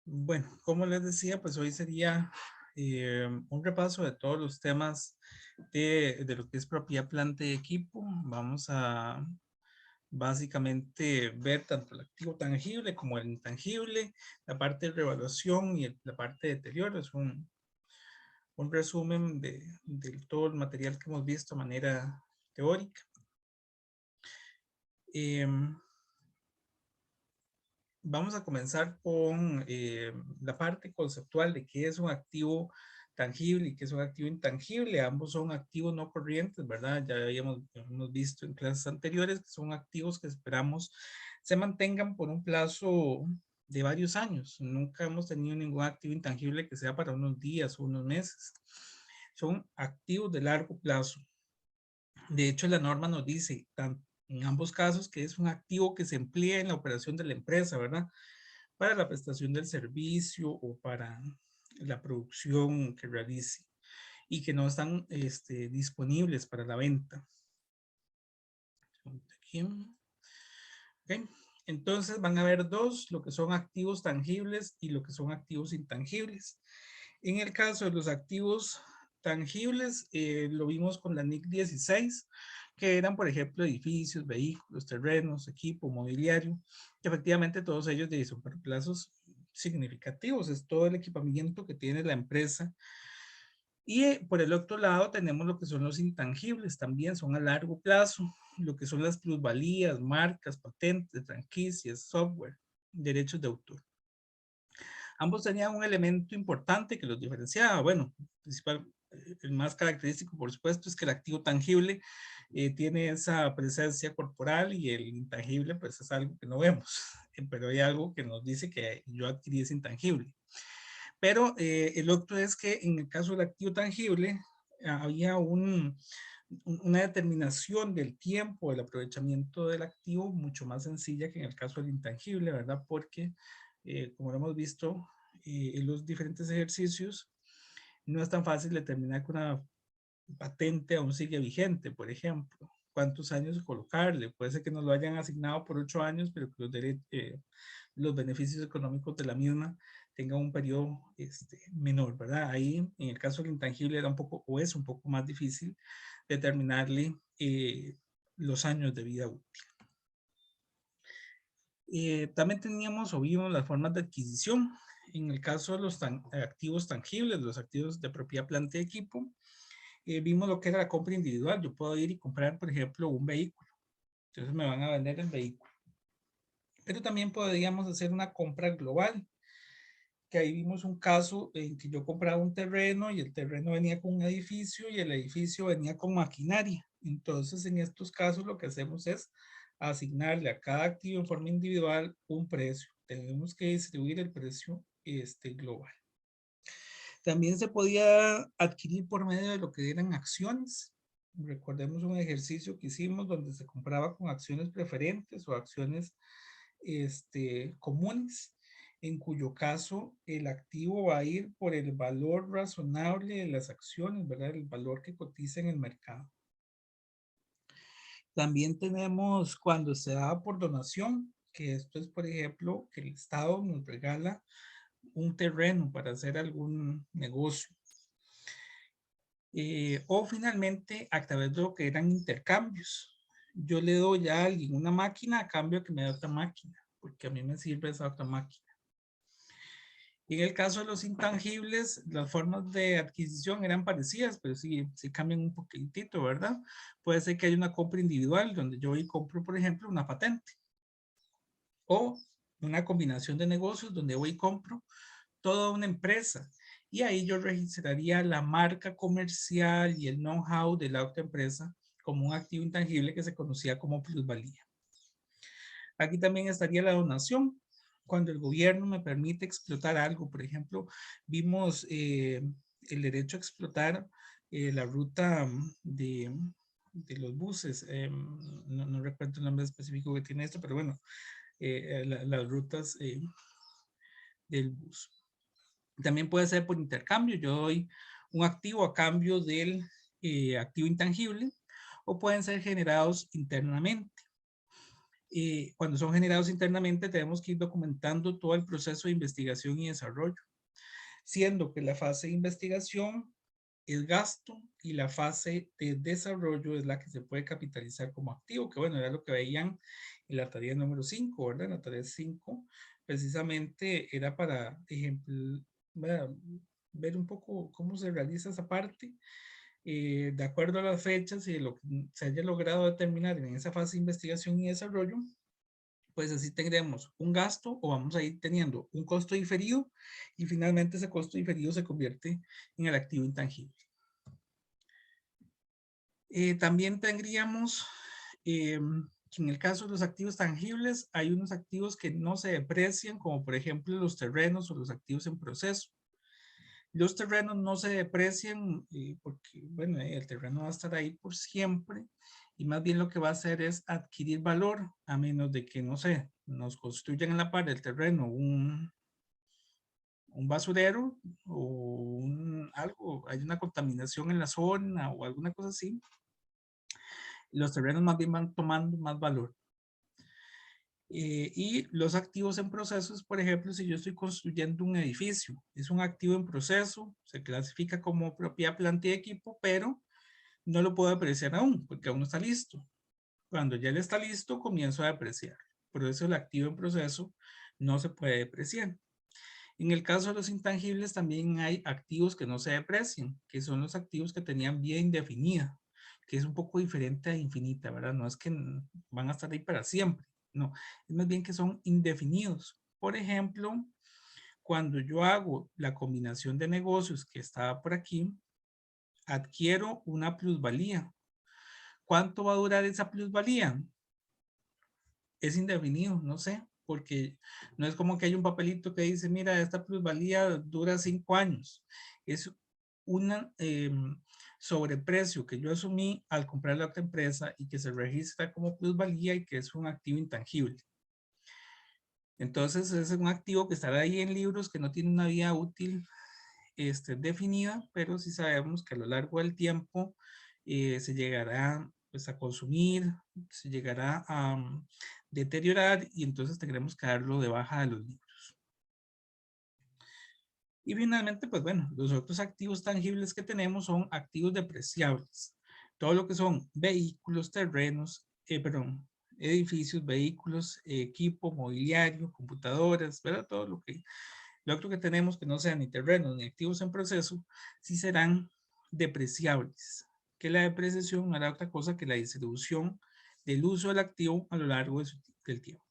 Bueno, como les decía, pues hoy sería un repaso de todos los temas de lo que es propiedad, planta y equipo. Vamos a básicamente ver tanto el activo tangible como el intangible, la parte de revaluación y la parte de deterioro. Es un resumen de todo el material que hemos visto de manera teórica. Em, Vamos a comenzar con la parte conceptual de qué es un activo tangible y qué es un activo intangible. Ambos son activos no corrientes, ¿verdad? Ya hemos visto en clases anteriores que son activos que esperamos se mantengan por un plazo de varios años. Nunca hemos tenido ningún activo intangible que sea para unos días o unos meses. Son activos de largo plazo. De hecho, la norma nos dice en ambos casos que es un activo que se emplea en la operación de la empresa, ¿verdad? Para la prestación del servicio o para la producción que realice y que no están disponibles para la venta. Aquí. Okay. Entonces van a haber dos, lo que son activos tangibles y lo que son activos intangibles. En el caso de los activos tangibles, lo vimos con la NIC 16, que eran, por ejemplo, edificios, vehículos, terrenos, equipo, mobiliario, que efectivamente todos ellos son para plazos significativos, es todo el equipamiento que tiene la empresa. Y por el otro lado tenemos lo que son los intangibles, también son a largo plazo, lo que son las plusvalías, marcas, patentes, franquicias, software, derechos de autor. Ambos tenían un elemento importante que los diferenciaba. Bueno, principal, el más característico, por supuesto, es que el activo tangible tiene esa presencia corporal y el intangible, pues es algo que no vemos, pero hay algo que nos dice que yo adquirí ese intangible. Pero el otro es que en el caso del activo tangible, había una determinación del tiempo, del aprovechamiento del activo mucho más sencilla que en el caso del intangible, ¿verdad? Porque, como lo hemos visto en los diferentes ejercicios, no es tan fácil determinar que una patente aún sigue vigente, por ejemplo. ¿Cuántos años colocarle? Puede ser que nos lo hayan asignado por 8 años, pero que los beneficios económicos de la misma tengan un periodo menor, ¿verdad? Ahí, en el caso del intangible, era un poco, o es un poco más difícil determinarle los años de vida útil. También teníamos o vimos las formas de adquisición. En el caso de los activos tangibles, los activos de propiedad, planta y equipo, vimos lo que era la compra individual. Yo puedo ir y comprar, por ejemplo, un vehículo. Entonces me van a vender el vehículo. Pero también podríamos hacer una compra global, que ahí vimos un caso en que yo compraba un terreno y el terreno venía con un edificio y el edificio venía con maquinaria. Entonces, en estos casos lo que hacemos es asignarle a cada activo en forma individual un precio. Tenemos que distribuir el precio global. También se podía adquirir por medio de lo que eran acciones. Recordemos un ejercicio que hicimos donde se compraba con acciones preferentes o acciones comunes, en cuyo caso el activo va a ir por el valor razonable de las acciones, ¿verdad? El valor que cotiza en el mercado. También tenemos cuando se da por donación, que esto es, por ejemplo, que el Estado nos regala un terreno para hacer algún negocio. O finalmente a través de lo que eran intercambios. Yo le doy a alguien una máquina a cambio de que me dé otra máquina, porque a mí me sirve esa otra máquina. Y en el caso de los intangibles, las formas de adquisición eran parecidas, pero sí cambian un poquitito, ¿verdad? Puede ser que haya una compra individual donde yo voy y compro, por ejemplo, una patente. O una combinación de negocios donde voy y compro toda una empresa. Y ahí yo registraría la marca comercial y el know-how de la otra empresa como un activo intangible que se conocía como plusvalía. Aquí también estaría la donación. Cuando el gobierno me permite explotar algo, por ejemplo, vimos el derecho a explotar la ruta de los buses. No recuerdo el nombre específico que tiene esto, pero bueno, las rutas del bus. También puede ser por intercambio. Yo doy un activo a cambio del activo intangible, o pueden ser generados internamente. Cuando son generados internamente, tenemos que ir documentando todo el proceso de investigación y desarrollo, siendo que la fase de investigación es gasto y la fase de desarrollo es la que se puede capitalizar como activo, que bueno, era lo que veían en la tarea número 5, ¿verdad? En la tarea 5 precisamente era para ejemplo, ver un poco cómo se realiza esa parte, de acuerdo a las fechas y de lo que se haya logrado determinar en esa fase de investigación y desarrollo, pues así tendremos un gasto o vamos a ir teniendo un costo diferido y finalmente ese costo diferido se convierte en el activo intangible. También tendríamos que en el caso de los activos tangibles hay unos activos que no se deprecian, como por ejemplo los terrenos o los activos en proceso. Los terrenos no se deprecian porque, bueno, el terreno va a estar ahí por siempre y más bien lo que va a hacer es adquirir valor, a menos de que, no sé, nos construyan en la par del terreno un basurero o algo, hay una contaminación en la zona o alguna cosa así, los terrenos más bien van tomando más valor. Y los activos en procesos, por ejemplo, si yo estoy construyendo un edificio, es un activo en proceso, se clasifica como propiedad, planta y equipo, pero no lo puedo apreciar aún, porque aún no está listo. Cuando ya él está listo, comienzo a depreciar. Por eso el activo en proceso no se puede depreciar. En el caso de los intangibles, también hay activos que no se deprecian, que son los activos que tenían vida indefinida, que es un poco diferente a infinita, ¿verdad? No es que van a estar ahí para siempre, no, es más bien que son indefinidos. Por ejemplo, cuando yo hago la combinación de negocios que estaba por aquí, adquiero una plusvalía. ¿Cuánto va a durar esa plusvalía? Es indefinido, no sé, porque no es como que hay un papelito que dice, mira, esta plusvalía dura 5 años. Es un sobreprecio que yo asumí al comprar la otra empresa y que se registra como plusvalía y que es un activo intangible. Entonces es un activo que estará ahí en libros que no tiene una vida útil definida, pero sí sabemos que a lo largo del tiempo se llegará pues, a consumir, se llegará a deteriorar y entonces tendremos que darlo de baja de los libros. Y finalmente, pues bueno, los otros activos tangibles que tenemos son activos depreciables. Todo lo que son vehículos, terrenos, perdón, edificios, vehículos, equipo, mobiliario, computadoras, ¿verdad? Todo lo otro que tenemos que no sean ni terrenos ni activos en proceso, sí serán depreciables. Que la depreciación no hará otra cosa que la distribución del uso del activo a lo largo del tiempo.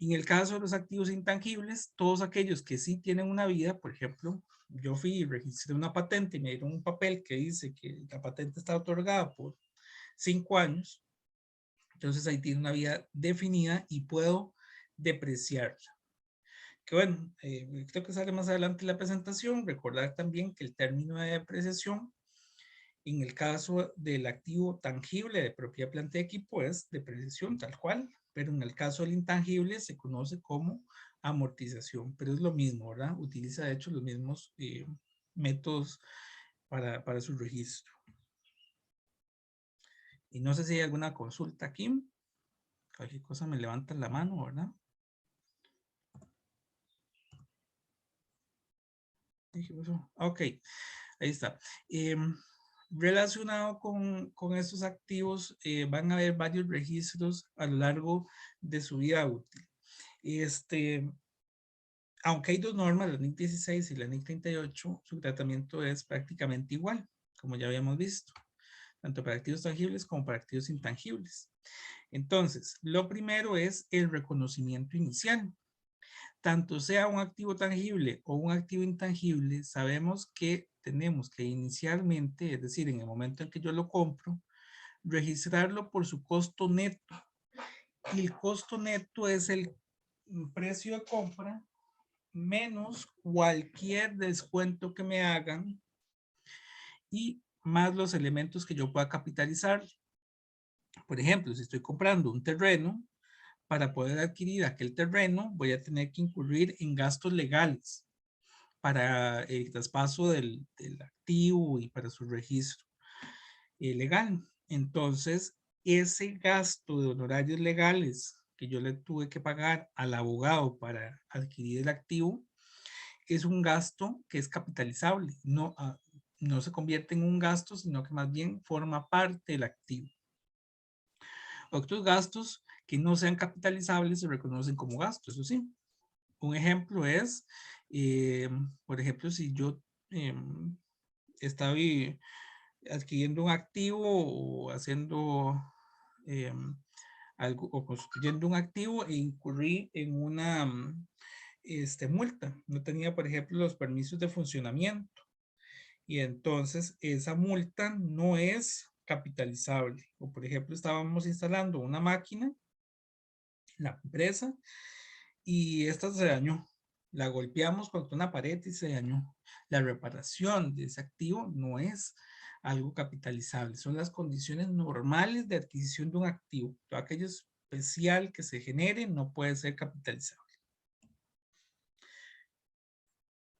En el caso de los activos intangibles, todos aquellos que sí tienen una vida, por ejemplo, yo fui y registré una patente y me dieron un papel que dice que la patente está otorgada por 5 años, entonces ahí tiene una vida definida y puedo depreciarla. Que bueno, creo que sale más adelante en la presentación. Recordar también que el término de depreciación, en el caso del activo tangible de propiedad, planta y equipo, es depreciación tal cual, pero en el caso del intangible se conoce como amortización, pero es lo mismo, ¿verdad? Utiliza de hecho los mismos métodos para su registro. Y no sé si hay alguna consulta aquí. Cualquier cosa me levantan la mano, ¿verdad? Ok, ahí está. Relacionado con estos activos, van a haber varios registros a lo largo de su vida útil. Aunque hay dos normas, la NIC 16 y la NIC 38, su tratamiento es prácticamente igual, como ya habíamos visto, tanto para activos tangibles como para activos intangibles. Entonces, lo primero es el reconocimiento inicial. Tanto sea un activo tangible o un activo intangible, sabemos que tenemos que inicialmente, es decir, en el momento en que yo lo compro, registrarlo por su costo neto. Y el costo neto es el precio de compra menos cualquier descuento que me hagan y más los elementos que yo pueda capitalizar. Por ejemplo, si estoy comprando un terreno, para poder adquirir aquel terreno voy a tener que incurrir en gastos legales para el traspaso del activo y para su registro legal. Entonces, ese gasto de honorarios legales que yo le tuve que pagar al abogado para adquirir el activo es un gasto que es capitalizable, no, no se convierte en un gasto, sino que más bien forma parte del activo. Otros gastos que no sean capitalizables se reconocen como gastos, eso sí. Un ejemplo es, por ejemplo, si yo estaba adquiriendo un activo o haciendo algo o construyendo un activo e incurrí en una multa. No tenía, por ejemplo, los permisos de funcionamiento y entonces esa multa no es capitalizable. O por ejemplo, estábamos instalando una máquina en la empresa y esta se dañó. La golpeamos contra una pared y se dañó. La reparación de ese activo no es algo capitalizable. Son las condiciones normales de adquisición de un activo. Todo aquello especial que se genere no puede ser capitalizable.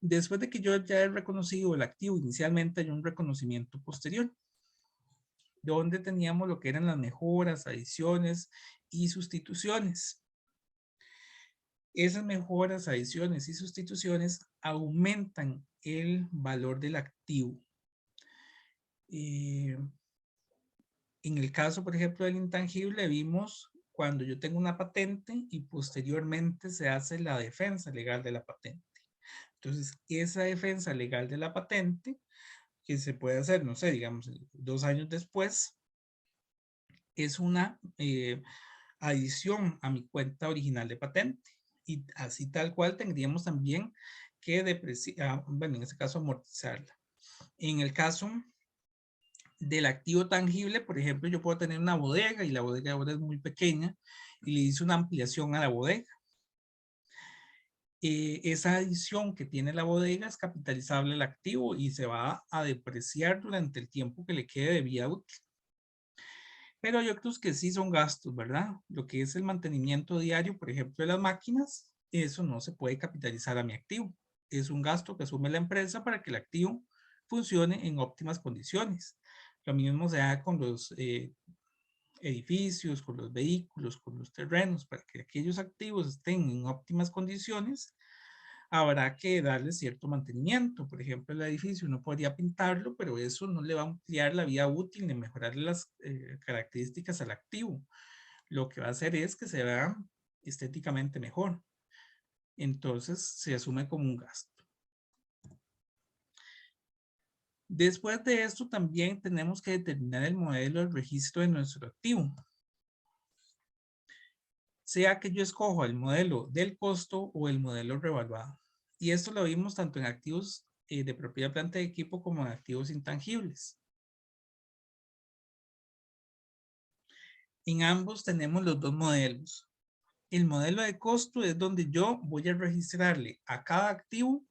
Después de que yo ya he reconocido el activo, inicialmente hay un reconocimiento posterior, donde teníamos lo que eran las mejoras, adiciones y sustituciones. Esas mejoras, adiciones y sustituciones aumentan el valor del activo. En el caso, por ejemplo, del intangible, vimos cuando yo tengo una patente y posteriormente se hace la defensa legal de la patente. Entonces, esa defensa legal de la patente, que se puede hacer, no sé, digamos, 2 años después, es una adición a mi cuenta original de patente. Y así tal cual tendríamos también que depreciar, bueno, en este caso amortizarla. En el caso del activo tangible, por ejemplo, yo puedo tener una bodega y la bodega ahora es muy pequeña y le hice una ampliación a la bodega. Esa adición que tiene la bodega es capitalizable el activo y se va a depreciar durante el tiempo que le quede de vida útil. Pero hay otros que sí son gastos, ¿verdad? Lo que es el mantenimiento diario, por ejemplo, de las máquinas, eso no se puede capitalizar a mi activo. Es un gasto que asume la empresa para que el activo funcione en óptimas condiciones. Lo mismo se da con los edificios, con los vehículos, con los terrenos, para que aquellos activos estén en óptimas condiciones, habrá que darle cierto mantenimiento. Por ejemplo, el edificio uno podría pintarlo, pero eso no le va a ampliar la vida útil ni mejorar las características al activo. Lo que va a hacer es que se vea estéticamente mejor. Entonces se asume como un gasto. Después de esto también tenemos que determinar el modelo de registro de nuestro activo. Sea que yo escojo el modelo del costo o el modelo revaluado. Y esto lo vimos tanto en activos de propiedad, planta y equipo como en activos intangibles. En ambos tenemos los dos modelos. El modelo de costo es donde yo voy a registrarle a cada activo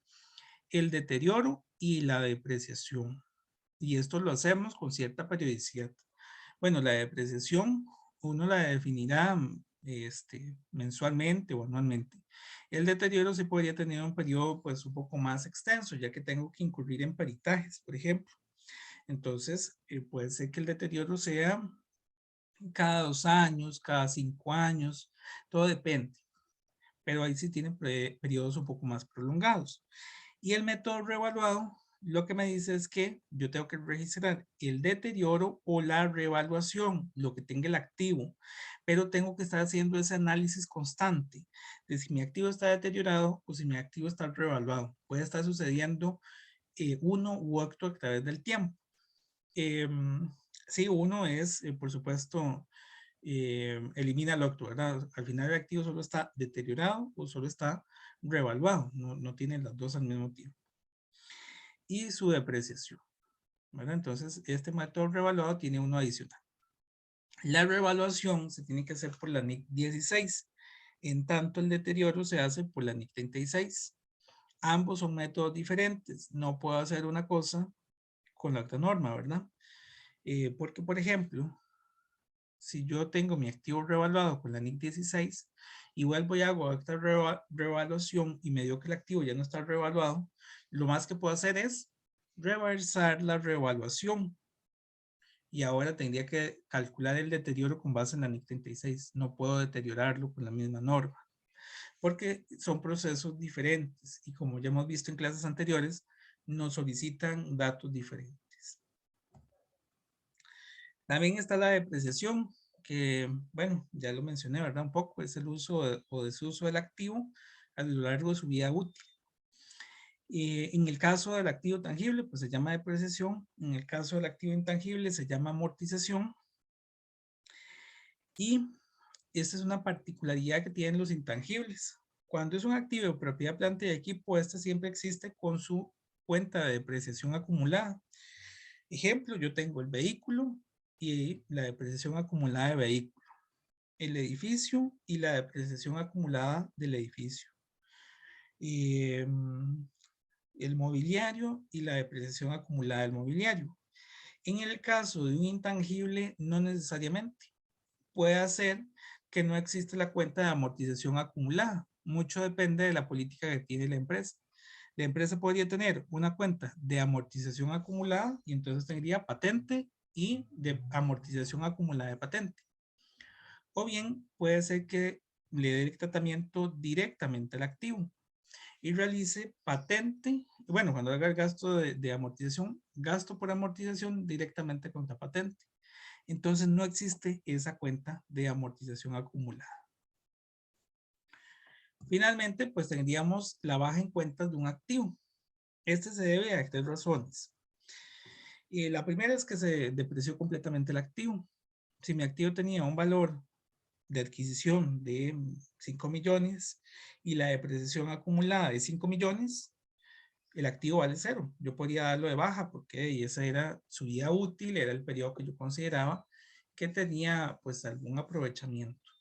el deterioro y la depreciación. Y esto lo hacemos con cierta periodicidad. Bueno, la depreciación uno la definirá mensualmente o anualmente. El deterioro se podría tener un periodo pues un poco más extenso, ya que tengo que incurrir en peritajes, por ejemplo. Entonces, puede ser que el deterioro sea cada 2 años, cada 5 años, todo depende. Pero ahí sí tienen periodos un poco más prolongados. Y el método revaluado lo que me dice es que yo tengo que registrar el deterioro o la revaluación, lo que tenga el activo, pero tengo que estar haciendo ese análisis constante de si mi activo está deteriorado o si mi activo está revaluado. Puede estar sucediendo uno u otro a través del tiempo. Sí, uno es, por supuesto, elimina el otro, ¿verdad? Al final el activo solo está deteriorado o solo está revaluado, no tiene las dos al mismo tiempo. Y su depreciación, ¿verdad? Entonces, este método revaluado tiene uno adicional. La revaluación se tiene que hacer por la NIC 16, en tanto el deterioro se hace por la NIC 36. Ambos son métodos diferentes, no puedo hacer una cosa con la otra norma, ¿verdad? Porque, por ejemplo, si yo tengo mi activo revaluado con la NIC 16, igual voy a hacer otra revaluación y me dio que el activo ya no está revaluado, lo más que puedo hacer es reversar la revaluación. y ahora tendría que calcular el deterioro con base en la NIC 36. No puedo deteriorarlo con la misma norma, porque son procesos diferentes y como ya hemos visto en clases anteriores, nos solicitan datos diferentes. También está la depreciación, que, bueno, ya lo mencioné, ¿verdad? Un poco, es el uso o desuso del activo a lo largo de su vida útil. En el caso del activo tangible, pues se llama depreciación. En el caso del activo intangible, se llama amortización. Y esta es una particularidad que tienen los intangibles. Cuando es un activo de propiedad, planta y equipo, este siempre existe con su cuenta de depreciación acumulada. Ejemplo, yo tengo el vehículo y la depreciación acumulada de vehículo, el edificio y la depreciación acumulada del edificio, y, el mobiliario y la depreciación acumulada del mobiliario. En el caso de un intangible, no necesariamente. Puede hacer que no existe la cuenta de amortización acumulada. Mucho depende de la política que tiene la empresa. La empresa podría tener una cuenta de amortización acumulada y entonces tendría patente y de amortización acumulada de patente. O bien puede ser que le dé el tratamiento directamente al activo y realice patente, bueno, cuando haga el gasto de amortización, gasto por amortización directamente contra patente. Entonces no existe esa cuenta de amortización acumulada. Finalmente, pues tendríamos la baja en cuentas de un activo. Este se debe a 3 razones. La primera es que se depreció completamente el activo. Si mi activo tenía un valor de adquisición de 5 millones y la depreciación acumulada de 5 millones, el activo vale cero. Yo podría darlo de baja porque esa era su vida útil, era el periodo que yo consideraba que tenía pues algún aprovechamiento.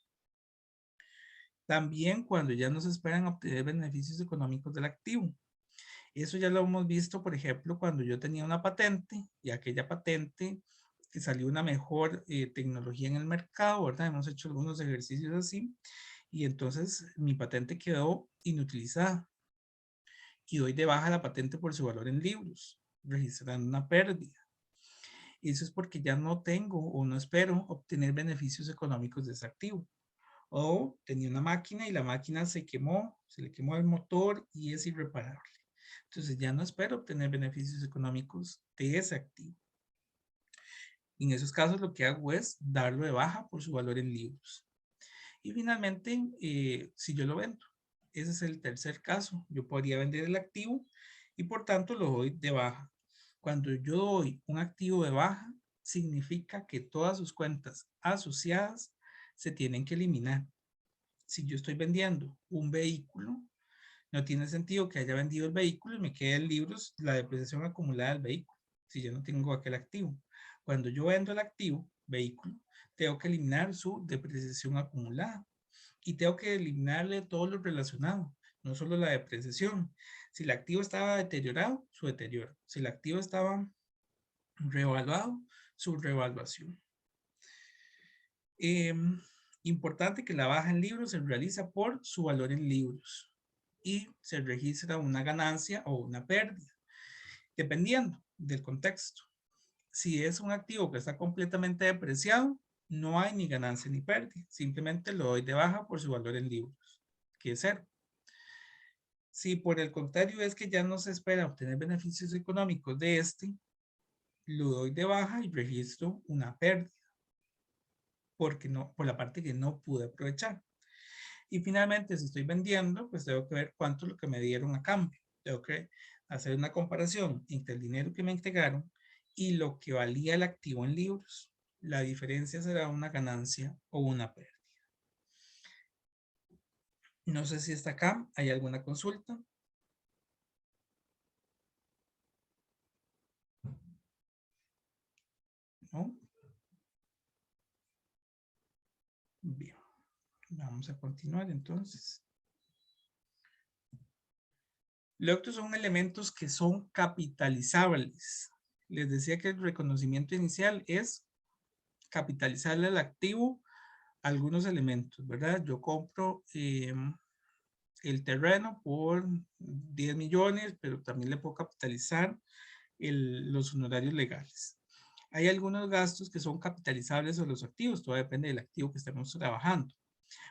También cuando ya no se esperan obtener beneficios económicos del activo. Eso ya lo hemos visto, por ejemplo, cuando yo tenía una patente y aquella patente que salió una mejor tecnología en el mercado, ¿verdad? Hemos hecho algunos ejercicios así y entonces mi patente quedó inutilizada y doy de baja la patente por su valor en libros, registrando una pérdida. Eso es porque ya no tengo o no espero obtener beneficios económicos de ese activo. O tenía una máquina y la máquina se quemó, se le quemó el motor y es irreparable. Entonces ya no espero obtener beneficios económicos de ese activo. En esos casos lo que hago es darlo de baja por su valor en libros. Y finalmente, si yo lo vendo, ese es el tercer caso. Yo podría vender el activo y por tanto lo doy de baja. Cuando yo doy un activo de baja, significa que todas sus cuentas asociadas se tienen que eliminar. Si yo estoy vendiendo un vehículo, no tiene sentido que haya vendido el vehículo y me quede en libros la depreciación acumulada del vehículo, si yo no tengo aquel activo. Cuando yo vendo el activo, vehículo, tengo que eliminar su depreciación acumulada y tengo que eliminarle todo lo relacionado, no solo la depreciación. Si el activo estaba deteriorado, su deterioro. Si el activo estaba revaluado, su revaluación. Importante que la baja en libros se realiza por su valor en libros y se registra una ganancia o una pérdida, dependiendo del contexto. Si es un activo que está completamente depreciado, no hay ni ganancia ni pérdida, simplemente lo doy de baja por su valor en libros, que es cero. Si por el contrario es que ya no se espera obtener beneficios económicos de este, lo doy de baja y registro una pérdida, porque no, por la parte que no pude aprovechar. Y finalmente, si estoy vendiendo, pues tengo que ver cuánto es lo que me dieron a cambio. Tengo que hacer una comparación entre el dinero que me entregaron y lo que valía el activo en libros. La diferencia será una ganancia o una pérdida. No sé si hasta acá hay alguna consulta. ¿No? Bien, vamos a continuar entonces. Los otros son elementos que son capitalizables. Les decía que el reconocimiento inicial es capitalizarle al activo algunos elementos, ¿verdad? Yo compro el terreno por 10 millones, pero también le puedo capitalizar los honorarios legales. Hay algunos gastos que son capitalizables sobre los activos, todo depende del activo que estemos trabajando.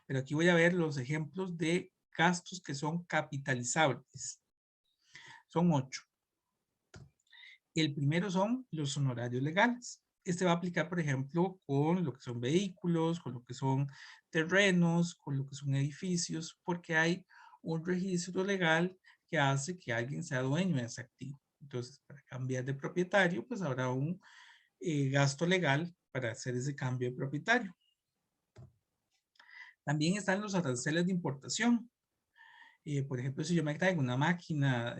Pero aquí voy a ver los ejemplos de gastos que son capitalizables. Son 8. El primero son los honorarios legales. Este va a aplicar, por ejemplo, con lo que son vehículos, con lo que son terrenos, con lo que son edificios, porque hay un registro legal que hace que alguien sea dueño de ese activo. Entonces, para cambiar de propietario, pues habrá un gasto legal para hacer ese cambio de propietario. También están los aranceles de importación. Por ejemplo, si yo me traigo una máquina,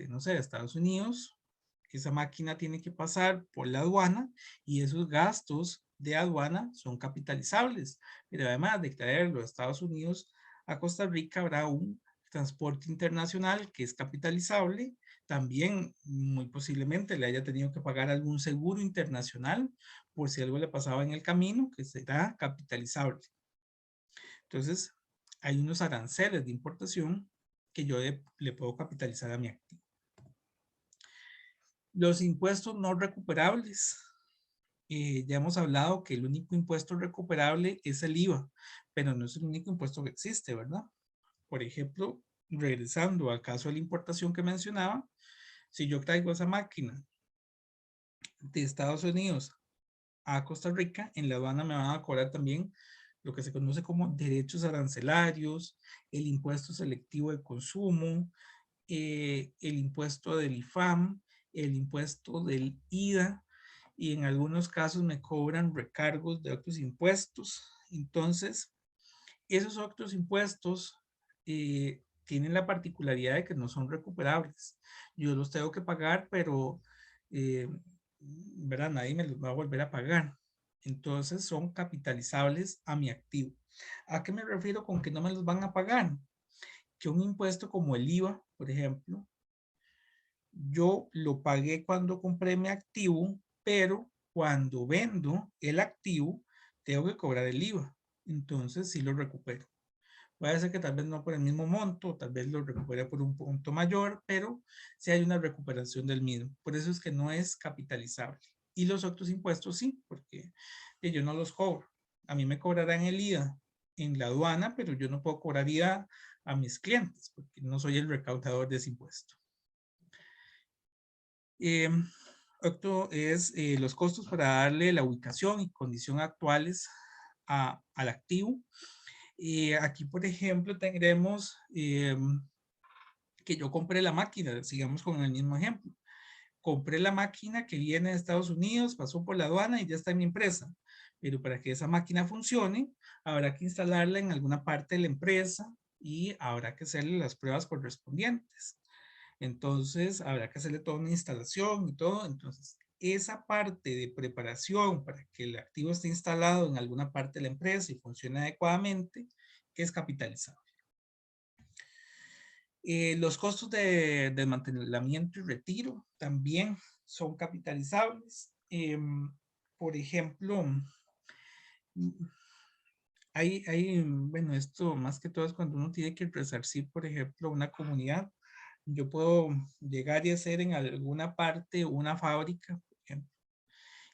no sé, de Estados Unidos, esa máquina tiene que pasar por la aduana y esos gastos de aduana son capitalizables. Pero además de traerlo de Estados Unidos a Costa Rica, habrá un transporte internacional que es capitalizable. También muy posiblemente le haya tenido que pagar algún seguro internacional por si algo le pasaba en el camino, que será capitalizable. Entonces, hay unos aranceles de importación que yo le puedo capitalizar a mi activo. Los impuestos no recuperables. Ya hemos hablado que el único impuesto recuperable es el IVA, pero no es el único impuesto que existe, ¿verdad? Por ejemplo, regresando al caso de la importación que mencionaba, si yo traigo esa máquina de Estados Unidos a Costa Rica, en la aduana me van a cobrar también lo que se conoce como derechos arancelarios, el impuesto selectivo de consumo, el impuesto del IFAM, el impuesto del IDA, y en algunos casos me cobran recargos de otros impuestos. Entonces, esos otros impuestos tienen la particularidad de que no son recuperables. Yo los tengo que pagar, pero, ¿verdad? Nadie me los va a volver a pagar. Entonces, son capitalizables a mi activo. ¿A qué me refiero con que no me los van a pagar? Que un impuesto como el IVA, por ejemplo, yo lo pagué cuando compré mi activo, pero cuando vendo el activo, tengo que cobrar el IVA. Entonces, sí lo recupero. Puede ser que tal vez no por el mismo monto, tal vez lo recupere por un punto mayor, pero sí hay una recuperación del mismo. Por eso es que no es capitalizable. Y los otros impuestos sí, porque yo no los cobro. A mí me cobrarán el IVA en la aduana, pero yo no puedo cobrar IVA a mis clientes, porque no soy el recaudador de ese impuesto. Otro es los costos para darle la ubicación y condición actuales al activo. Aquí, por ejemplo, tendremos que yo compré la máquina, sigamos con el mismo ejemplo. Compré la máquina que viene de Estados Unidos, pasó por la aduana y ya está en mi empresa. Pero para que esa máquina funcione, habrá que instalarla en alguna parte de la empresa y habrá que hacerle las pruebas correspondientes. Entonces, habrá que hacerle toda una instalación y todo. Entonces, esa parte de preparación para que el activo esté instalado en alguna parte de la empresa y funcione adecuadamente es capitalizable. Los costos de desmantelamiento y retiro también son capitalizables. Por ejemplo, bueno, esto más que todo es cuando uno tiene que resarcir, por ejemplo, una comunidad. Yo puedo llegar y hacer en alguna parte una fábrica, por ejemplo.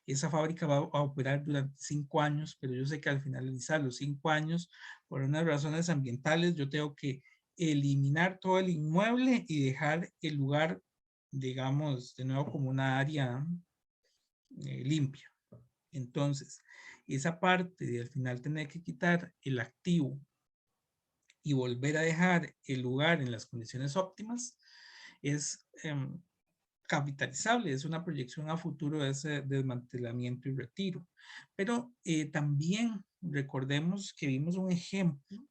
Esa fábrica va a operar durante 5 años, pero yo sé que al finalizar los 5 años, por unas razones ambientales, yo tengo que eliminar todo el inmueble y dejar el lugar, digamos, de nuevo como una área limpia. Entonces, esa parte de al final tener que quitar el activo y volver a dejar el lugar en las condiciones óptimas es capitalizable, es una proyección a futuro de ese desmantelamiento y retiro. Pero también recordemos que vimos un ejemplo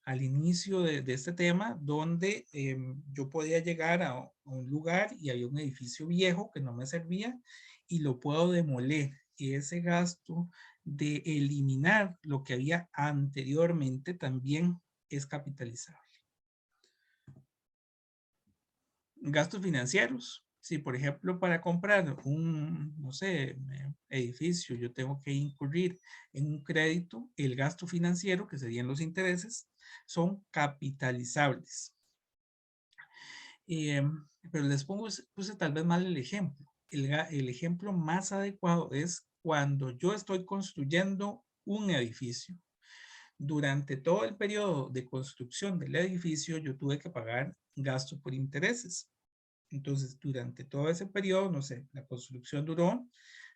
al inicio de este tema donde yo podía llegar a un lugar y había un edificio viejo que no me servía y lo puedo demoler. Y ese gasto de eliminar lo que había anteriormente también es capitalizable. Gastos financieros. Si, por ejemplo, para comprar un, no sé, edificio, yo tengo que incurrir en un crédito, el gasto financiero, que serían los intereses, son capitalizables. Pero les puse tal vez mal el ejemplo. el ejemplo más adecuado es cuando yo estoy construyendo un edificio. Durante todo el periodo de construcción del edificio, yo tuve que pagar gasto por intereses. Entonces, durante todo ese periodo, no sé, la construcción duró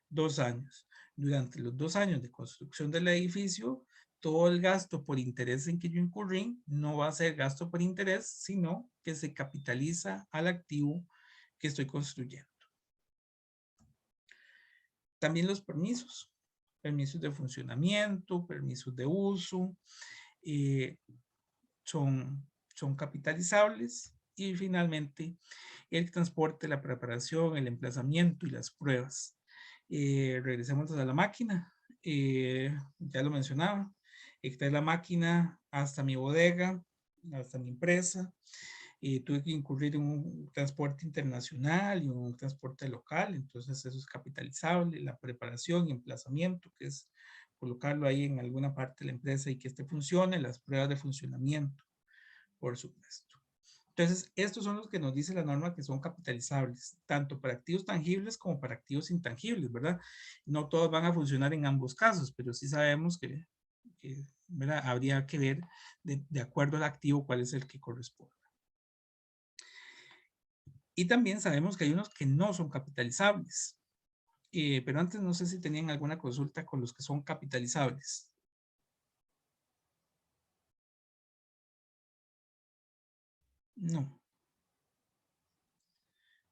2 años. Durante los 2 años de construcción del edificio, todo el gasto por interés en que yo incurrí no va a ser gasto por interés, sino que se capitaliza al activo que estoy construyendo. También los permisos, permisos de funcionamiento, permisos de uso, eh, son capitalizables. Y finalmente, el transporte, la preparación, el emplazamiento y las pruebas. Regresemos a la máquina. Ya lo mencionaba. Traer la máquina hasta mi bodega, hasta mi empresa. Tuve que incurrir en un transporte internacional y un transporte local, entonces eso es capitalizable. La preparación y emplazamiento, que es colocarlo ahí en alguna parte de la empresa y que este funcione. Las pruebas de funcionamiento, por supuesto. Entonces, estos son los que nos dice la norma que son capitalizables, tanto para activos tangibles como para activos intangibles, ¿verdad? No todos van a funcionar en ambos casos, pero sí sabemos que ¿verdad? Habría que ver de acuerdo al activo cuál es el que corresponde. Y también sabemos que hay unos que no son capitalizables. Pero antes no sé si tenían alguna consulta con los que son capitalizables. No.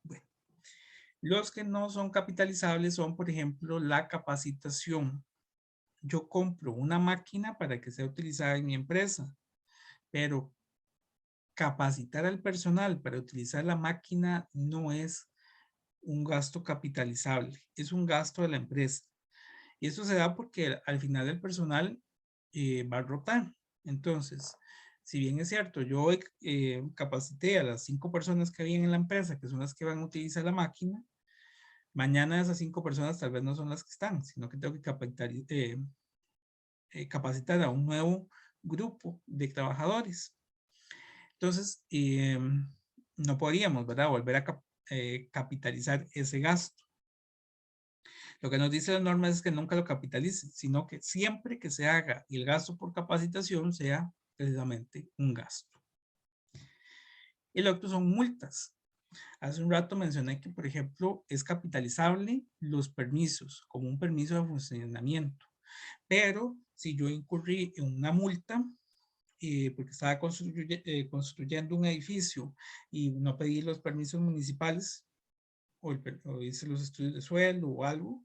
Bueno, los que no son capitalizables son, por ejemplo, la capacitación. Yo compro una máquina para que sea utilizada en mi empresa, pero capacitar al personal para utilizar la máquina no es un gasto capitalizable, es un gasto de la empresa. Y eso se da porque al final el personal va a rotar. Entonces, si bien es cierto, yo capacité a las 5 personas que había en la empresa, que son las que van a utilizar la máquina, mañana esas 5 personas tal vez no son las que están, sino que tengo que capacitar a un nuevo grupo de trabajadores. Entonces, no podríamos, ¿verdad? Volver a capitalizar ese gasto. Lo que nos dice la norma es que nunca lo capitalice, sino que siempre que se haga el gasto por capacitación sea precisamente un gasto. El otro son multas. Hace un rato mencioné que, por ejemplo, es capitalizable los permisos, como un permiso de funcionamiento. Pero si yo incurrí en una multa, porque estaba construyendo un edificio y no pedí los permisos municipales o hice los estudios de suelo o algo,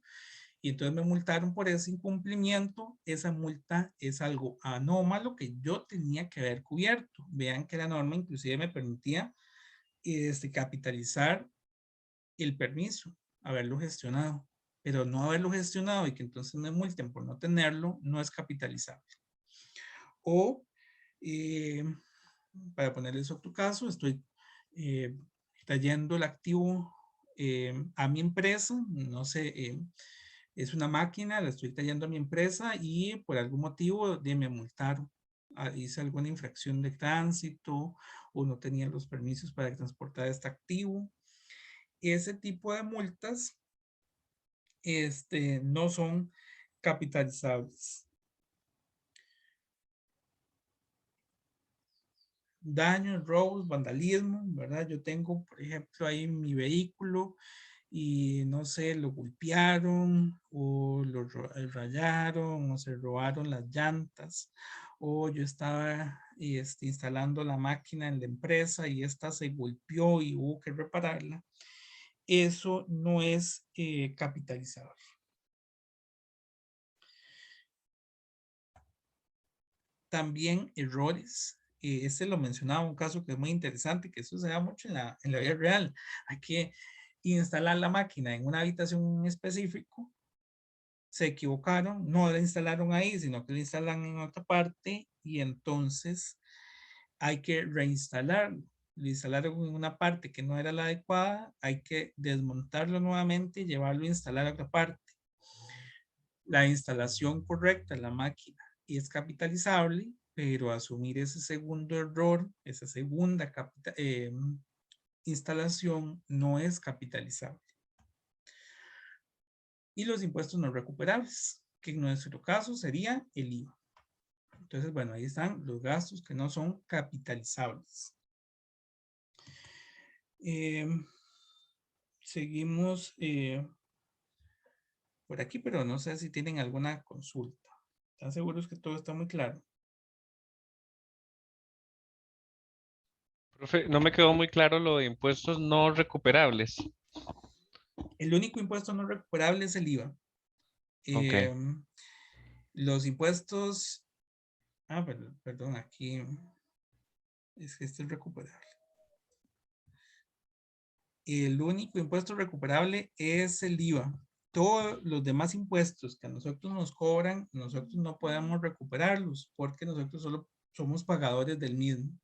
y entonces me multaron por ese incumplimiento, esa multa es algo anómalo que yo tenía que haber cubierto. Vean que la norma inclusive me permitía capitalizar el permiso, haberlo gestionado, pero no haberlo gestionado y que entonces me multen por no tenerlo, no es capitalizable. O, eh, para ponerles otro caso, estoy trayendo el activo a mi empresa, no sé, es una máquina, la estoy trayendo a mi empresa y por algún motivo me multaron. Hice alguna infracción de tránsito o no tenía los permisos para transportar este activo. Ese tipo de multas no son capitalizables. Daños, robos, vandalismo, ¿verdad? Yo tengo, por ejemplo, ahí mi vehículo y no sé, lo golpearon o lo rayaron o se robaron las llantas o yo estaba instalando la máquina en la empresa y esta se golpeó y hubo que repararla. Eso no es capitalizable. También errores. Este lo mencionaba, un caso que es muy interesante, que eso se da mucho en la vida real. Hay que instalar la máquina en una habitación específico, se equivocaron, no la instalaron ahí, sino que la instalan en otra parte y entonces hay que reinstalarlo. Lo instalaron en una parte que no era la adecuada, hay que desmontarlo nuevamente y llevarlo a instalar a otra parte. La instalación correcta de la máquina es capitalizable, pero asumir ese segundo error, esa segunda instalación no es capitalizable. y los impuestos no recuperables, que en nuestro caso sería el IVA. Entonces, bueno, ahí están los gastos que no son capitalizables. Seguimos por aquí, pero no sé si tienen alguna consulta. ¿Están seguros que todo está muy claro? Profe, no me quedó muy claro lo de impuestos no recuperables. El único impuesto no recuperable es el IVA. Ok. Los impuestos, perdón, aquí es que este es recuperable. El único impuesto recuperable es el IVA. Todos los demás impuestos que a nosotros nos cobran, nosotros no podemos recuperarlos porque nosotros solo somos pagadores del mismo,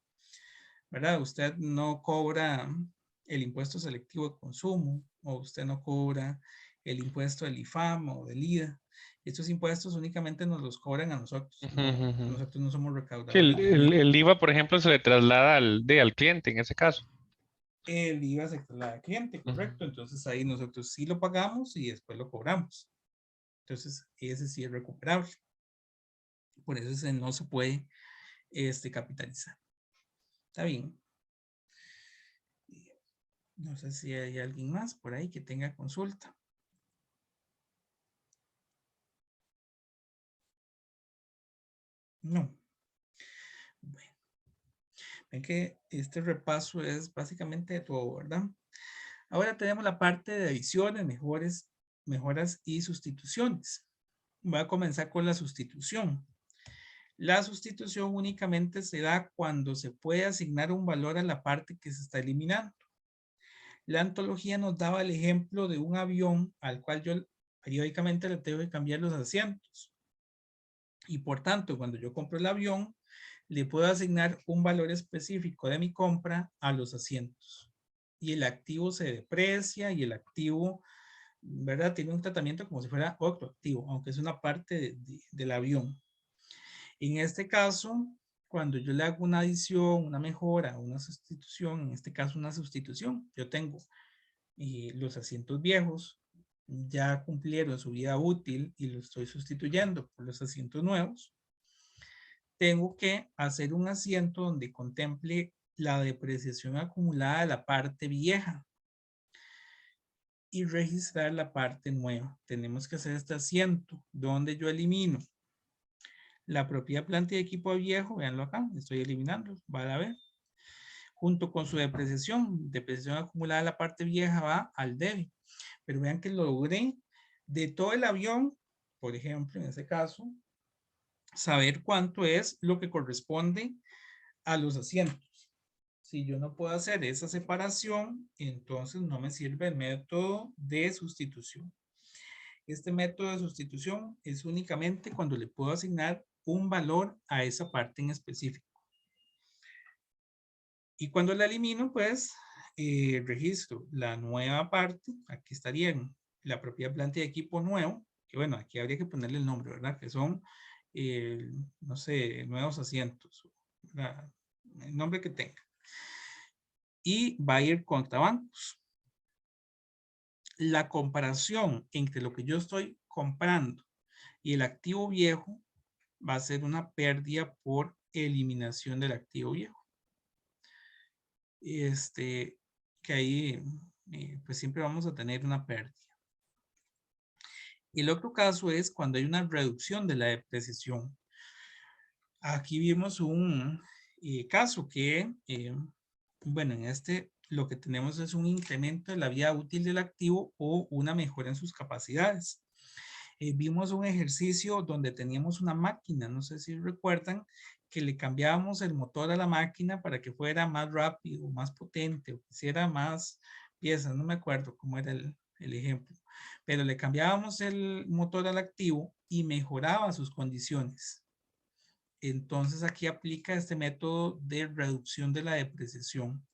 ¿verdad? Usted no cobra el impuesto selectivo de consumo o usted no cobra el impuesto del IFAM o del IDA. Estos impuestos únicamente nos los cobran a nosotros. Ujú, No, ujú, ujú. nosotros no somos Sí, recaudadores del mismo. el IVA, por ejemplo, se le traslada al cliente en ese caso. El IVA se traslada al cliente, Ujú. correcto. Entonces ahí nosotros sí lo pagamos y después lo cobramos. Entonces ese sí es recuperable. Por eso ese no se puede capitalizar. Está bien. No sé si hay alguien más por ahí que tenga consulta. No. Bueno, ven que este repaso es básicamente de todo, ¿verdad? Ahora tenemos la parte de adiciones, mejoras y sustituciones. Voy a comenzar con la sustitución. La sustitución únicamente se da cuando se puede asignar un valor a la parte que se está eliminando. La antología nos daba el ejemplo de un avión al cual yo periódicamente le tengo que cambiar los asientos. Y por tanto, cuando yo compro el avión, le puedo asignar un valor específico de mi compra a los asientos. Y el activo se deprecia y el activo, ¿verdad? Tiene un tratamiento como si fuera otro activo, aunque es una parte del avión. En este caso, cuando yo le hago una adición, una mejora, una sustitución, en este caso una sustitución, yo tengo los asientos viejos, ya cumplieron su vida útil y los estoy sustituyendo por los asientos nuevos. Tengo que hacer un asiento donde contemple la depreciación acumulada de la parte vieja y registrar la parte nueva. Tenemos que hacer este asiento donde yo elimino la propia planta y equipo viejo, véanlo acá, estoy eliminando, van a ver, junto con su depreciación acumulada de la parte vieja va al débito, pero vean que logré de todo el avión, por ejemplo, en este caso, saber cuánto es lo que corresponde a los asientos. Si yo no puedo hacer esa separación, entonces no me sirve el método de sustitución. Este método de sustitución es únicamente cuando le puedo asignar un valor a esa parte en específico. Y cuando la elimino, pues registro la nueva parte. Aquí estarían la propia planta de equipo nuevo, que bueno, aquí habría que ponerle el nombre, ¿verdad? Que son, no sé, nuevos asientos, ¿verdad? El nombre que tenga. Y va a ir contra bancos. La comparación entre lo que yo estoy comprando y el activo viejo va a ser una pérdida por eliminación del activo viejo. Que ahí pues siempre vamos a tener una pérdida. Y el otro caso es cuando hay una reducción de la depreciación. Aquí vimos un caso que, bueno, en este lo que tenemos es un incremento de la vida útil del activo o una mejora en sus capacidades. Vimos un ejercicio donde teníamos una máquina, no sé si recuerdan, que le cambiábamos el motor a la máquina para que fuera más rápido, más potente, o quisiera más piezas, no me acuerdo cómo era el ejemplo, pero le cambiábamos el motor al activo y mejoraba sus condiciones. Entonces aquí aplica este método de reducción de la depreciación,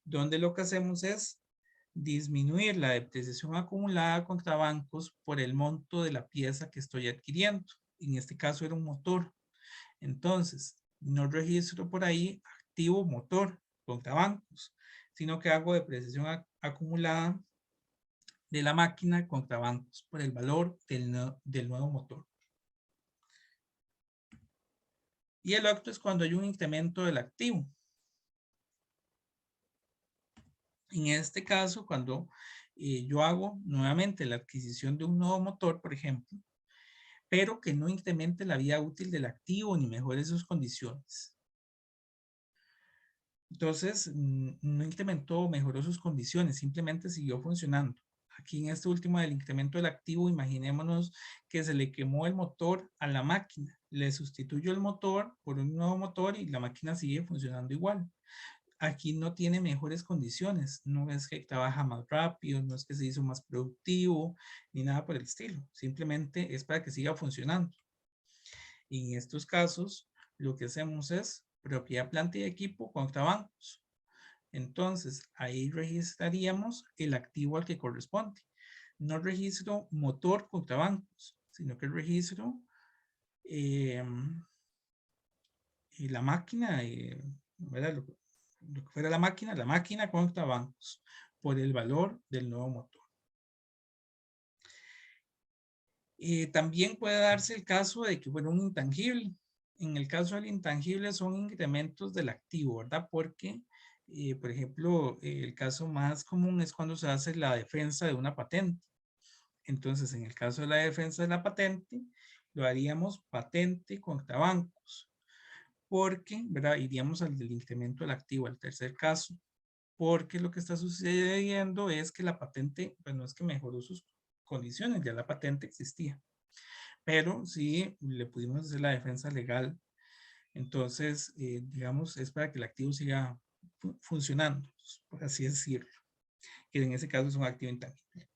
donde lo que hacemos es disminuir la depreciación acumulada contra bancos por el monto de la pieza que estoy adquiriendo. En este caso era un motor. Entonces, no registro por ahí activo motor contra bancos, sino que hago depreciación acumulada de la máquina contra bancos por el valor del nuevo motor. Y el otro es cuando hay un incremento del activo. En este caso, cuando yo hago nuevamente la adquisición de un nuevo motor, por ejemplo, pero que no incremente la vida útil del activo ni mejore sus condiciones. Entonces, no incrementó o mejoró sus condiciones, simplemente siguió funcionando. Aquí en este último del incremento del activo, imaginémonos que se le quemó el motor a la máquina. Le sustituyo el motor por un nuevo motor y la máquina sigue funcionando igual. Aquí no tiene mejores condiciones, no es que trabaja más rápido, no es que se hizo más productivo, ni nada por el estilo, simplemente es para que siga funcionando. Y en estos casos, lo que hacemos es propiedad, planta y equipo contra bancos. Entonces, ahí registraríamos el activo al que corresponde. No registro motor contra bancos, sino que registro la máquina, ¿verdad? Lo que fuera la máquina contra bancos por el valor del nuevo motor. También puede darse el caso de que fuera un intangible. En el caso del intangible son incrementos del activo, ¿verdad? Porque, por ejemplo, el caso más común es cuando se hace la defensa de una patente. Entonces, en el caso de la defensa de la patente, lo haríamos patente contra bancos. Porque, ¿verdad? Iríamos al del incremento del activo, al tercer caso. Porque lo que está sucediendo es que la patente, pues no es que mejoró sus condiciones, ya la patente existía. Pero sí le pudimos hacer la defensa legal. Entonces, digamos, es para que el activo siga funcionando, por así decirlo. Que en ese caso es un activo intangible.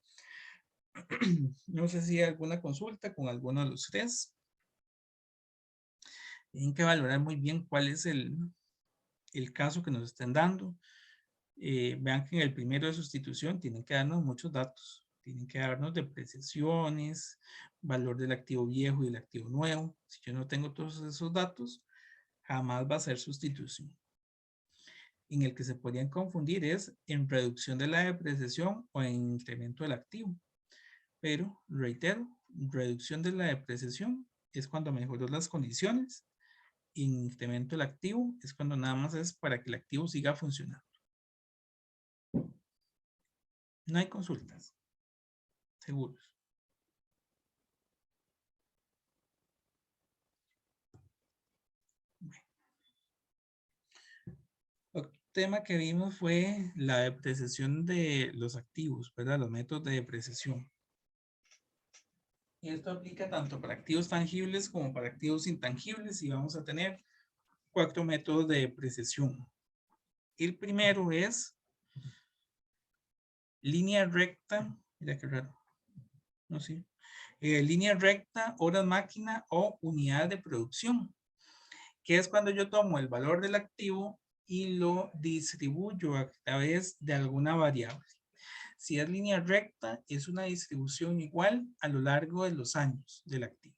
No sé si hay alguna consulta con alguno de los tres. Tienen que valorar muy bien cuál es el caso que nos estén dando. Vean que en el primero de sustitución tienen que darnos muchos datos. Tienen que darnos depreciaciones, valor del activo viejo y el activo nuevo. Si yo no tengo todos esos datos, jamás va a ser sustitución. En el que se podrían confundir es en reducción de la depreciación o en incremento del activo. Pero, reitero, reducción de la depreciación es cuando mejoró las condiciones y incremento del activo es cuando nada más es para que el activo siga funcionando. No hay consultas. Seguros. Bueno. Otro tema que vimos fue la depreciación de los activos, ¿verdad? Los métodos de depreciación. Y esto aplica tanto para activos tangibles como para activos intangibles y vamos a tener 4 métodos de depreciación. El primero es línea recta, mira qué raro, no sé, línea recta, horas máquina o unidad de producción, que es cuando yo tomo el valor del activo y lo distribuyo a través de alguna variable. Si es línea recta, es una distribución igual a lo largo de los años del activo.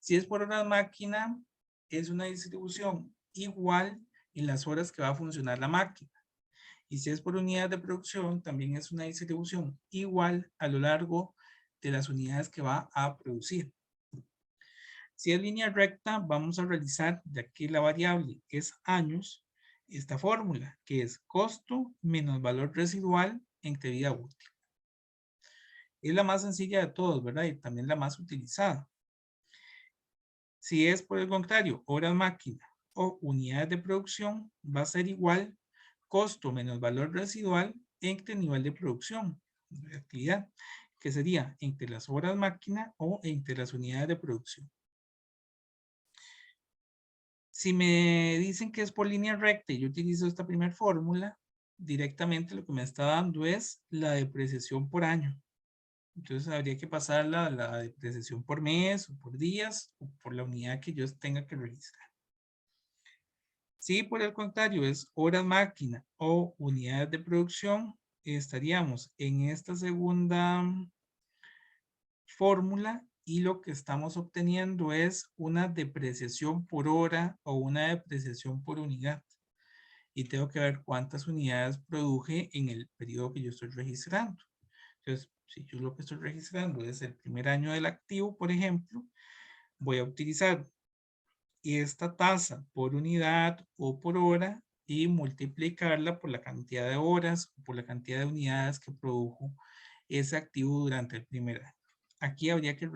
Si es por horas máquina, es una distribución igual en las horas que va a funcionar la máquina. Y si es por unidad de producción, también es una distribución igual a lo largo de las unidades que va a producir. Si es línea recta, vamos a realizar de aquí la variable que es años, esta fórmula que es costo menos valor residual entre vida útil. Es la más sencilla de todos, ¿verdad? Y también la más utilizada. Si es por el contrario, horas máquina o unidades de producción, va a ser igual costo menos valor residual entre nivel de producción de actividad, que sería entre las horas máquina o entre las unidades de producción. Si me dicen que es por línea recta y yo utilizo esta primera fórmula, directamente lo que me está dando es la depreciación por año. Entonces habría que pasar la depreciación por mes o por días o por la unidad que yo tenga que registrar. Si por el contrario es horas máquina o unidades de producción, estaríamos en esta segunda fórmula y lo que estamos obteniendo es una depreciación por hora o una depreciación por unidad. Y tengo que ver cuántas unidades produje en el periodo que yo estoy registrando. Entonces, si yo lo que estoy registrando es el primer año del activo, por ejemplo, voy a utilizar esta tasa por unidad o por hora y multiplicarla por la cantidad de horas o por la cantidad de unidades que produjo ese activo durante el primer año. Aquí habría que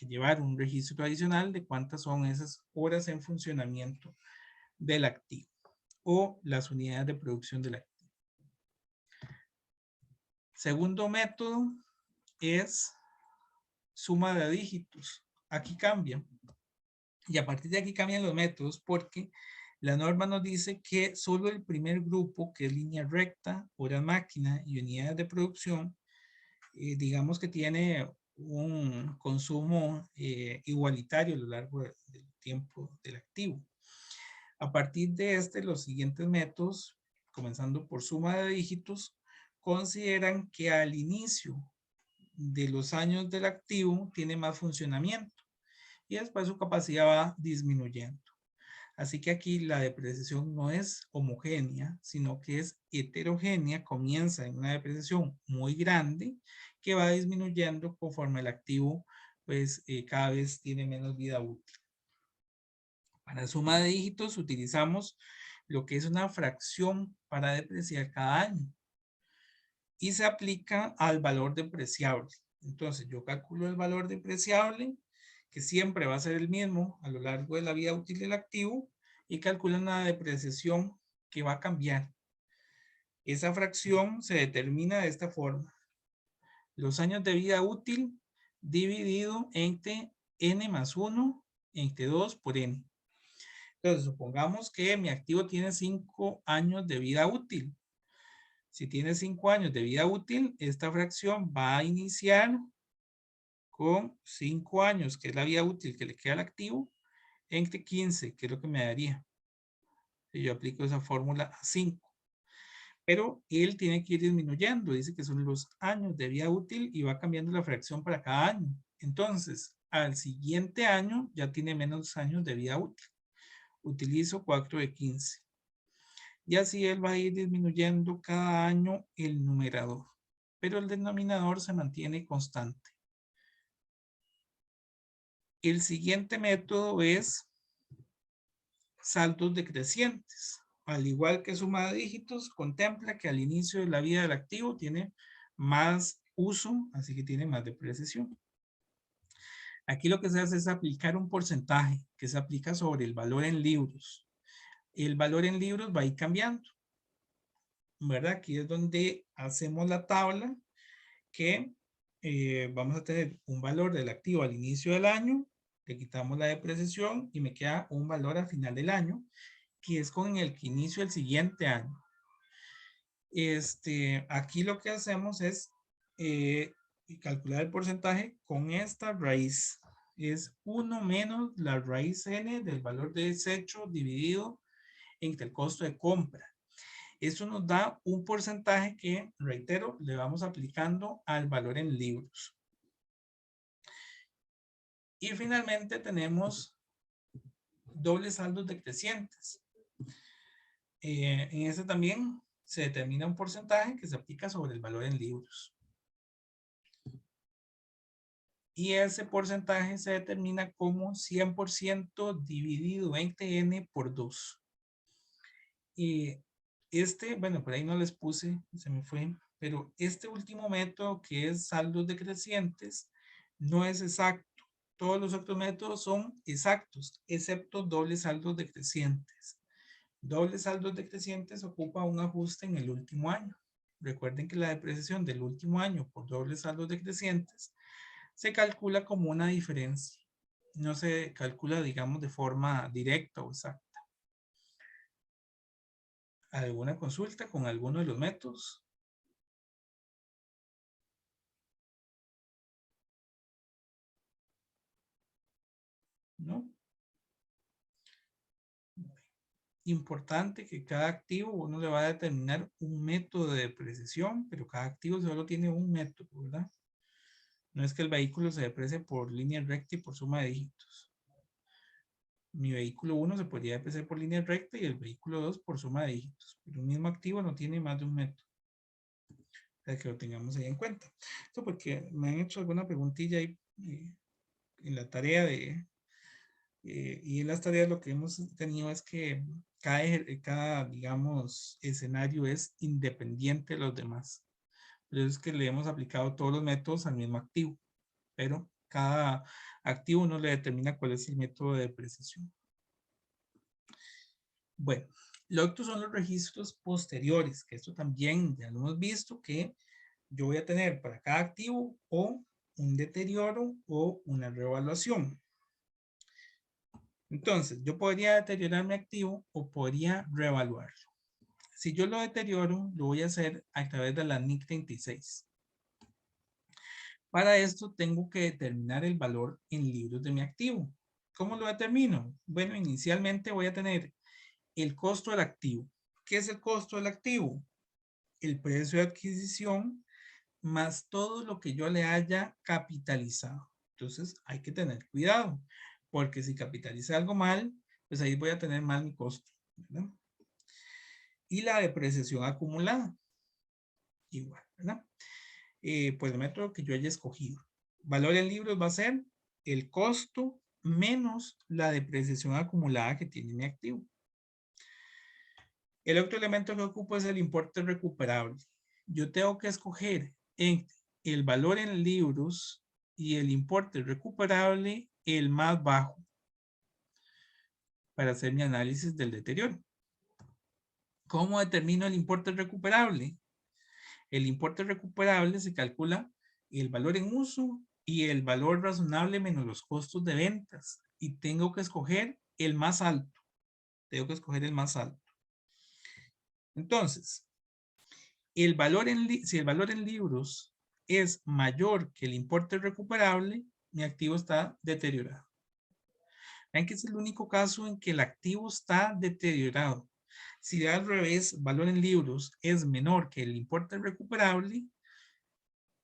llevar un registro adicional de cuántas son esas horas en funcionamiento del activo o las unidades de producción del activo. Segundo método es suma de dígitos. Aquí cambian. Y a partir de aquí cambian los métodos porque la norma nos dice que solo el primer grupo, que es línea recta, hora máquina y unidades de producción, digamos que tiene un consumo igualitario a lo largo del tiempo del activo. A partir de los siguientes métodos, comenzando por suma de dígitos, consideran que al inicio de los años del activo tiene más funcionamiento y después su capacidad va disminuyendo. Así que aquí la depreciación no es homogénea, sino que es heterogénea, comienza en una depreciación muy grande que va disminuyendo conforme el activo pues cada vez tiene menos vida útil. Para suma de dígitos utilizamos lo que es una fracción para depreciar cada año y se aplica al valor depreciable. Entonces yo calculo el valor depreciable, que siempre va a ser el mismo a lo largo de la vida útil del activo, y calculo una depreciación que va a cambiar. Esa fracción se determina de esta forma. Los años de vida útil dividido entre n más 1 entre 2 por n. Entonces, supongamos que mi activo tiene 5 años de vida útil. Si tiene 5 años de vida útil, esta fracción va a iniciar con 5 años, que es la vida útil que le queda al activo, entre 15, que es lo que me daría. Si yo aplico esa fórmula a 5. Pero él tiene que ir disminuyendo. Dice que son los años de vida útil y va cambiando la fracción para cada año. Entonces, al siguiente año ya tiene menos años de vida útil. Utilizo 4 de 15. Y así él va a ir disminuyendo cada año el numerador. Pero el denominador se mantiene constante. El siguiente método es saldos decrecientes. Al igual que suma de dígitos, contempla que al inicio de la vida del activo tiene más uso, así que tiene más depreciación. Aquí lo que se hace es aplicar un porcentaje que se aplica sobre el valor en libros. El valor en libros va a ir cambiando, ¿verdad? Aquí es donde hacemos la tabla que vamos a tener un valor del activo al inicio del año, le quitamos la depreciación y me queda un valor al final del año, que es con el que inicio el siguiente año. Aquí lo que hacemos es calcular el porcentaje con esta raíz. Es 1 menos la raíz n del valor de desecho dividido entre el costo de compra. Eso nos da un porcentaje que, reitero, le vamos aplicando al valor en libros. Y finalmente tenemos dobles saldos decrecientes. En este también se determina un porcentaje que se aplica sobre el valor en libros. Y ese porcentaje se determina como 100% dividido entre n por 2. Y bueno, por ahí no les puse, se me fue, pero este último método que es saldos decrecientes no es exacto. Todos los otros métodos son exactos, excepto dobles saldos decrecientes. Dobles saldos decrecientes ocupa un ajuste en el último año. Recuerden que la depreciación del último año por dobles saldos decrecientes se calcula como una diferencia. No se calcula, digamos, de forma directa o exacta. ¿Alguna consulta con alguno de los métodos? ¿No? Importante que cada activo uno le va a determinar un método de depreciación, pero cada activo solo tiene un método, ¿verdad? No es que el vehículo se deprecie por línea recta y por suma de dígitos. Mi vehículo 1 se podría depreciar por línea recta y el vehículo 2 por suma de dígitos. Pero un mismo activo no tiene más de un método. para que lo tengamos ahí en cuenta. Esto porque me han hecho alguna preguntilla ahí en la tarea y en las tareas lo que hemos tenido es que cada, digamos, escenario es independiente de los demás. Por eso es que le hemos aplicado todos los métodos al mismo activo, pero cada activo no le determina cuál es el método de depreciación. Bueno, lo otro son los registros posteriores, que esto también ya lo hemos visto, que yo voy a tener para cada activo o un deterioro o una revaluación. Entonces, yo podría deteriorar mi activo o podría revaluarlo. Si yo lo deterioro, lo voy a hacer a través de la NIC 36. Para esto tengo que determinar el valor en libros de mi activo. ¿Cómo lo determino? Bueno, inicialmente voy a tener el costo del activo. ¿Qué es el costo del activo? El precio de adquisición más todo lo que yo le haya capitalizado. Entonces hay que tener cuidado, porque si capitalice algo mal, pues ahí voy a tener mal mi costo, ¿verdad? Y la depreciación acumulada, igual, ¿verdad? Pues el método que yo haya escogido. Valor en libros va a ser el costo menos la depreciación acumulada que tiene mi activo. El otro elemento que ocupo es el importe recuperable. Yo tengo que escoger entre el valor en libros y el importe recuperable el más bajo para hacer mi análisis del deterioro. ¿Cómo determino el importe recuperable? El importe recuperable se calcula el valor en uso y el valor razonable menos los costos de ventas. Y tengo que escoger el más alto. Tengo que escoger el más alto. Entonces, si el valor en libros es mayor que el importe recuperable, mi activo está deteriorado. Vean que es el único caso en que el activo está deteriorado. Si al revés, valor en libros es menor que el importe recuperable,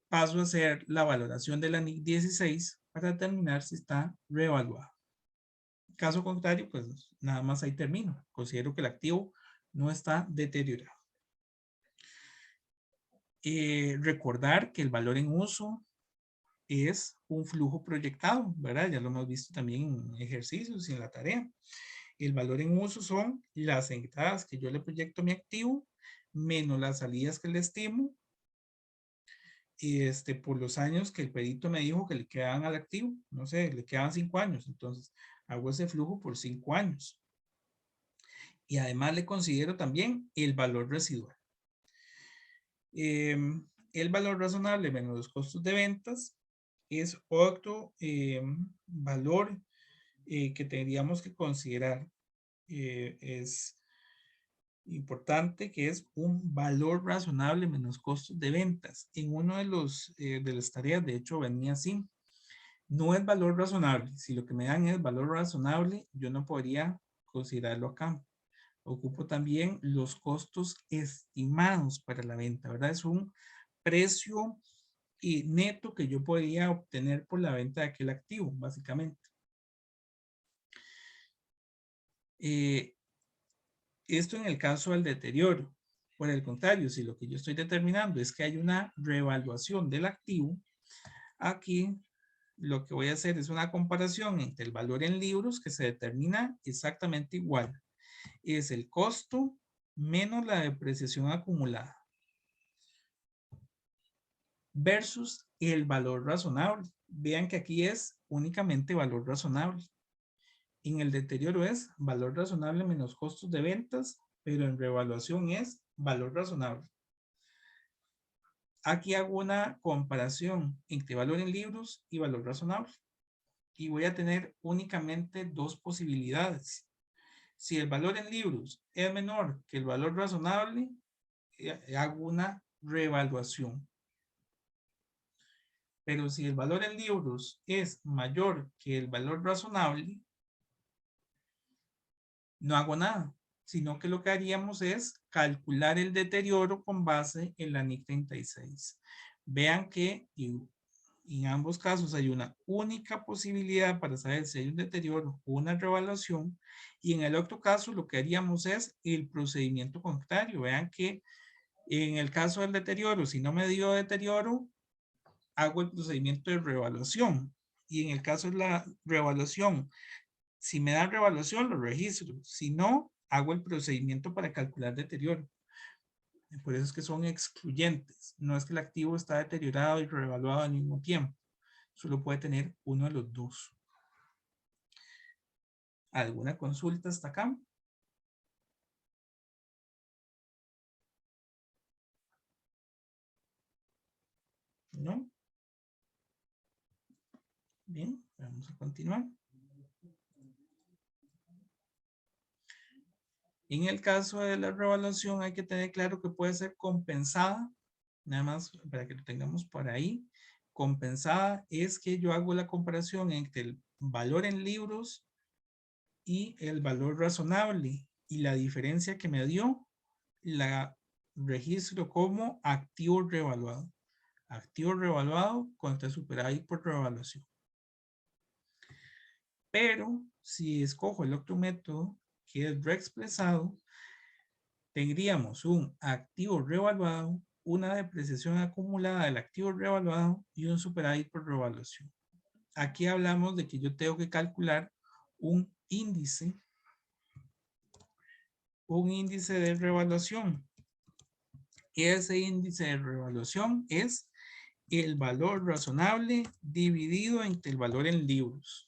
paso a hacer la valoración de la NIC 16 para determinar si está reevaluado. Caso contrario, pues nada más ahí termino. Considero que el activo no está deteriorado. Recordar que el valor en uso es un flujo proyectado, ¿verdad? Ya lo hemos visto también en ejercicios y en la tarea. El valor en uso son las entradas que yo le proyecto a mi activo menos las salidas que le estimo por los años que el perito me dijo que le quedaban al activo. No sé, le quedaban 5 años. Entonces, hago ese flujo por 5 años. Y además le considero también el valor residual. El valor razonable menos los costos de ventas es otro valor que tendríamos que considerar. Es importante que es un valor razonable menos costos de ventas. En uno de las tareas, de hecho, venía así. No es valor razonable. Si lo que me dan es valor razonable, yo no podría considerarlo acá. Ocupo también los costos estimados para la venta, ¿verdad? Es un precio neto que yo podría obtener por la venta de aquel activo, básicamente. Esto en el caso del deterioro. Por el contrario, si lo que yo estoy determinando es que hay una revaluación del activo, aquí lo que voy a hacer es una comparación entre el valor en libros que se determina exactamente igual. Es el costo menos la depreciación acumulada versus el valor razonable. Vean que aquí es únicamente valor razonable. En el deterioro es valor razonable menos costos de ventas, pero en revaluación es valor razonable. Aquí hago una comparación entre valor en libros y valor razonable. Y voy a tener únicamente dos posibilidades. Si el valor en libros es menor que el valor razonable, hago una revaluación. Pero si el valor en libros es mayor que el valor razonable, no hago nada, sino que lo que haríamos es calcular el deterioro con base en la NIC 36. Vean que en ambos casos hay una única posibilidad para saber si hay un deterioro o una revaluación, y en el otro caso lo que haríamos es el procedimiento contrario. Vean que En el caso del deterioro, si no me dio deterioro, hago el procedimiento de reevaluación. Y en el caso de la reevaluación, si me dan reevaluación, lo registro. Si no, hago el procedimiento para calcular deterioro. Por eso es que son excluyentes. No es que el activo está deteriorado y reevaluado al mismo tiempo. Solo puede tener uno de los dos. ¿Alguna consulta hasta acá? ¿No? Bien, vamos a continuar. En el caso de la revaluación hay que tener claro que puede ser compensada, nada más para que lo tengamos por ahí. Compensada es que yo hago la comparación entre el valor en libros y el valor razonable, y la diferencia que me dio la registro como activo revaluado. Activo revaluado contra superávit por revaluación. Pero si escojo el otro método, que es reexpresado, tendríamos un activo revaluado, una depreciación acumulada del activo revaluado y un superávit por revaluación. Aquí hablamos de que yo tengo que calcular un índice de revaluación. Ese índice de revaluación es el valor razonable dividido entre el valor en libros.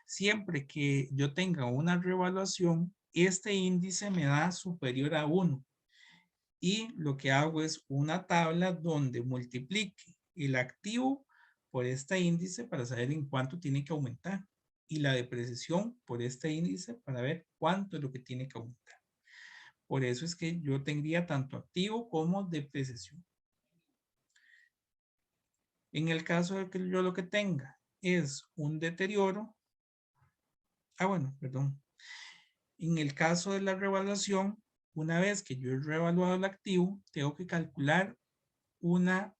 Siempre que yo tenga una revaluación, este índice me da superior a 1. Y lo que hago es una tabla donde multiplique el activo por este índice para saber en cuánto tiene que aumentar. Y la depreciación por este índice para ver cuánto es lo que tiene que aumentar. Por eso es que yo tendría tanto activo como depreciación. En el caso de que yo lo que tenga es un deterioro, perdón. En el caso de la revaluación, una vez que yo he revaluado el activo, tengo que calcular una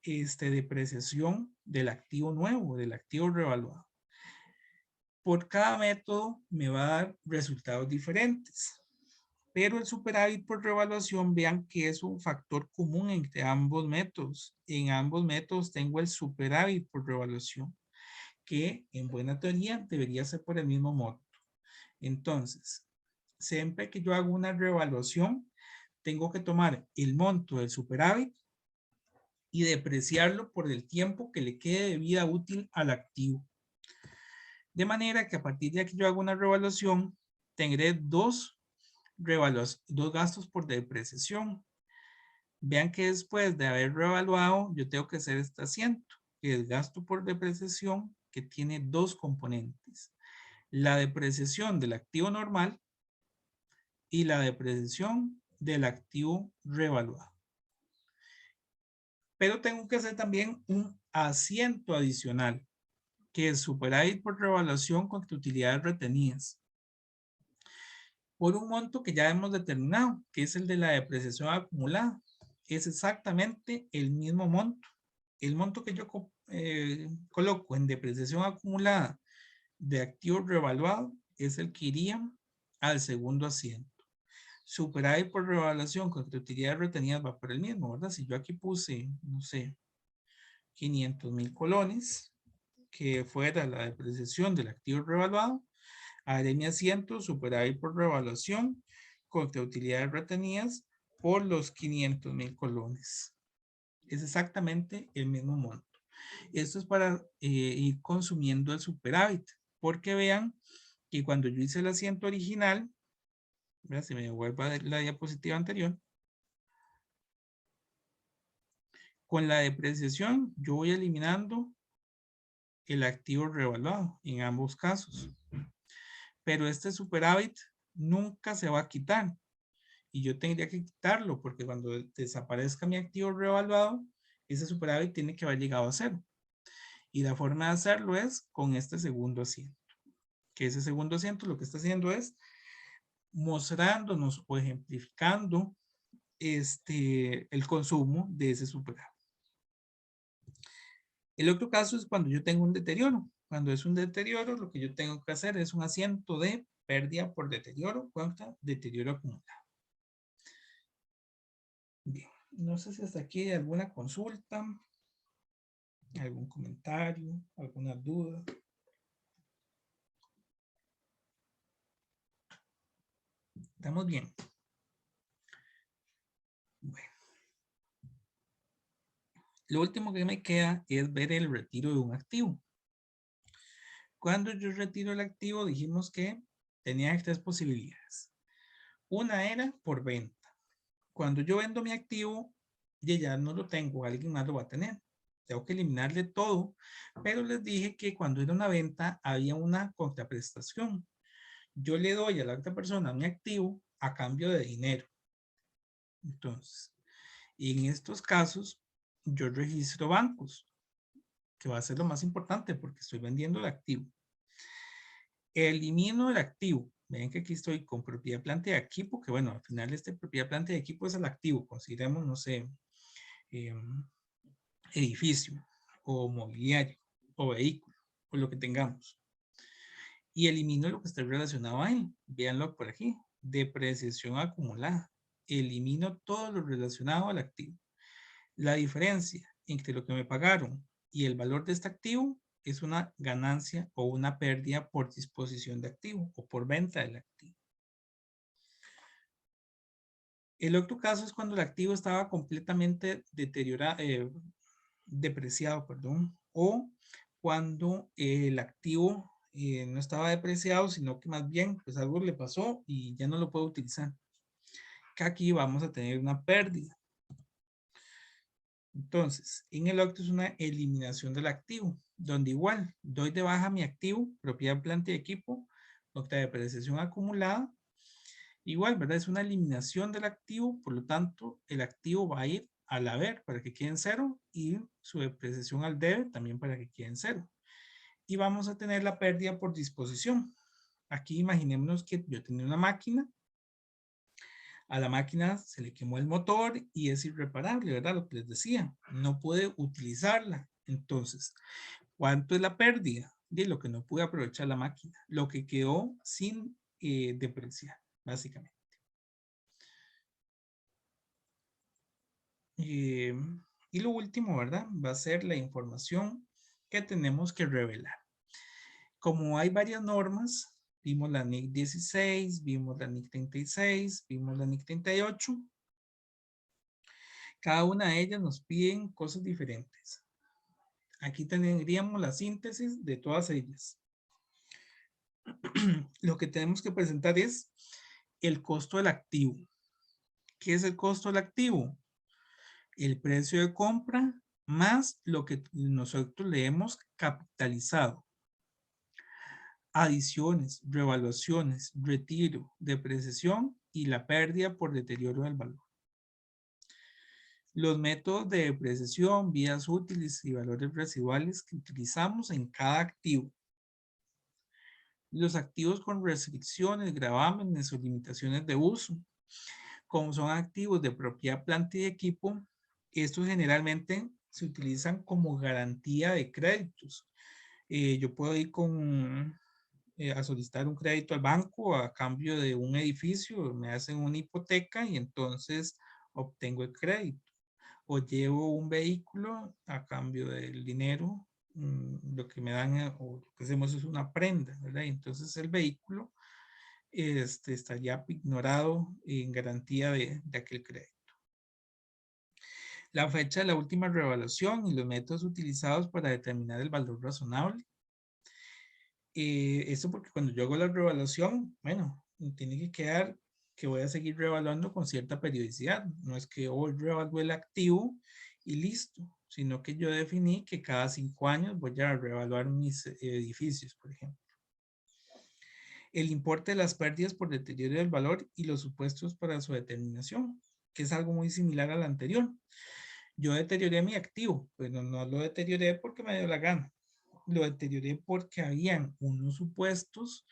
depreciación del activo nuevo, del activo revaluado. Por cada método me va a dar resultados diferentes. Pero el superávit por revaluación, vean que es un factor común entre ambos métodos. En ambos métodos tengo el superávit por revaluación, que en buena teoría debería ser por el mismo monto. Entonces, siempre que yo hago una revaluación, tengo que tomar el monto del superávit y depreciarlo por el tiempo que le quede de vida útil al activo. De manera que a partir de aquí yo hago una revaluación, tendré dos gastos por depreciación. Vean que después de haber revaluado, yo tengo que hacer este asiento, que es gasto por depreciación, que tiene dos componentes. La depreciación del activo normal y la depreciación del activo revaluado. Pero tengo que hacer también un asiento adicional, que es superávit por revaluación contra utilidades retenidas, por un monto que ya hemos determinado, que es el de la depreciación acumulada. Es exactamente el mismo monto. El monto que yo coloco en depreciación acumulada de activo revaluado es el que iría al segundo asiento. Superávit por revaluación contra utilidades retenidas va por el mismo, ¿verdad? Si yo aquí puse, no sé, 500,000 colones, que fuera la depreciación del activo revaluado, haré mi asiento superávit por revaluación contra utilidades retenidas por los 500,000 colones. Es exactamente el mismo monto. Esto es para ir consumiendo el superávit, porque vean que cuando yo hice el asiento original, ¿verdad? Si me devuelvo a la diapositiva anterior, con la depreciación yo voy eliminando el activo revaluado en ambos casos. Pero este superávit nunca se va a quitar. Y yo tendría que quitarlo porque cuando desaparezca mi activo revaluado, ese superávit tiene que haber llegado a cero. Y la forma de hacerlo es con este segundo asiento. Que ese segundo asiento lo que está haciendo es mostrándonos o ejemplificando el consumo de ese superávit. El otro caso es cuando yo tengo un deterioro. Cuando es un deterioro, lo que yo tengo que hacer es un asiento de pérdida por deterioro contra deterioro acumulado. Bien, no sé si hasta aquí hay alguna consulta, algún comentario, alguna duda. ¿Estamos bien? Bueno, lo último que me queda es ver el retiro de un activo. Cuando yo retiro el activo, dijimos que tenía tres posibilidades. Una era por venta. Cuando yo vendo mi activo, ya no lo tengo, alguien más lo va a tener. Tengo que eliminarle todo, pero les dije que cuando era una venta había una contraprestación. Yo le doy a la otra persona mi activo a cambio de dinero. Entonces, en estos casos, yo registro bancos, que va a ser lo más importante porque estoy vendiendo el activo. Elimino el activo. Ven que aquí estoy con propiedad, planta y equipo, que bueno, al final este propiedad, planta y equipo es el activo. Consideremos, no sé, eh, edificio o mobiliario o vehículo o lo que tengamos. Y elimino lo que esté relacionado a él. Véanlo por aquí. Depreciación acumulada. Elimino todo lo relacionado al activo. La diferencia entre lo que me pagaron y el valor de este activo es una ganancia o una pérdida por disposición de activo o por venta del activo. El otro caso es cuando el activo estaba completamente deteriorado, depreciado, perdón, o cuando el activo no estaba depreciado, sino que más bien pues algo le pasó y ya no lo puedo utilizar. Que aquí vamos a tener una pérdida. Entonces, en el octo es una eliminación del activo, donde igual doy de baja mi activo, propiedad, planta y equipo, octa de depreciación acumulada. Igual, ¿verdad? Es una eliminación del activo, por lo tanto, el activo va a ir al haber para que quede en cero y su depreciación al debe también para que quede en cero. Y vamos a tener la pérdida por disposición. Aquí imaginémonos que yo tenía una máquina, a la máquina se le quemó el motor y es irreparable, ¿verdad? Lo que les decía, no puede utilizarla. Entonces, ¿cuánto es la pérdida? De lo que no pude aprovechar la máquina, lo que quedó sin depreciar, básicamente. Eh, y lo último, ¿verdad? Va a ser la información que tenemos que revelar. Como hay varias normas, vimos la NIC 16, vimos la NIC 36, vimos la NIC 38. Cada una de ellas nos piden cosas diferentes. Aquí tendríamos la síntesis de todas ellas. Lo que tenemos que presentar es el costo del activo. ¿Qué es el costo del activo? El precio de compra más lo que nosotros le hemos capitalizado. Adiciones, revaluaciones, retiro, depreciación y la pérdida por deterioro del valor. Los métodos de depreciación, vidas útiles y valores residuales que utilizamos en cada activo. Los activos con restricciones, gravámenes o limitaciones de uso. Como son activos de propiedad, planta y equipo, estos generalmente se utilizan como garantía de créditos. Yo puedo ir a solicitar un crédito al banco a cambio de un edificio, me hacen una hipoteca y entonces obtengo el crédito. O llevo un vehículo a cambio del dinero, lo que me dan o lo que hacemos es una prenda, ¿verdad? Y entonces el vehículo estaría ignorado en garantía de aquel crédito. La fecha de la última revaluación y los métodos utilizados para determinar el valor razonable. Esto porque cuando yo hago la revaluación, bueno, tiene que quedar que voy a seguir revaluando con cierta periodicidad. No es que hoy revalúe el activo y listo, sino que yo definí que cada 5 años voy a revaluar mis edificios, por ejemplo. El importe de las pérdidas por deterioro del valor y los supuestos para su determinación, que es algo muy similar al anterior. Yo deterioré mi activo, pero no lo deterioré porque me dio la gana. Lo deterioré porque habían unos supuestos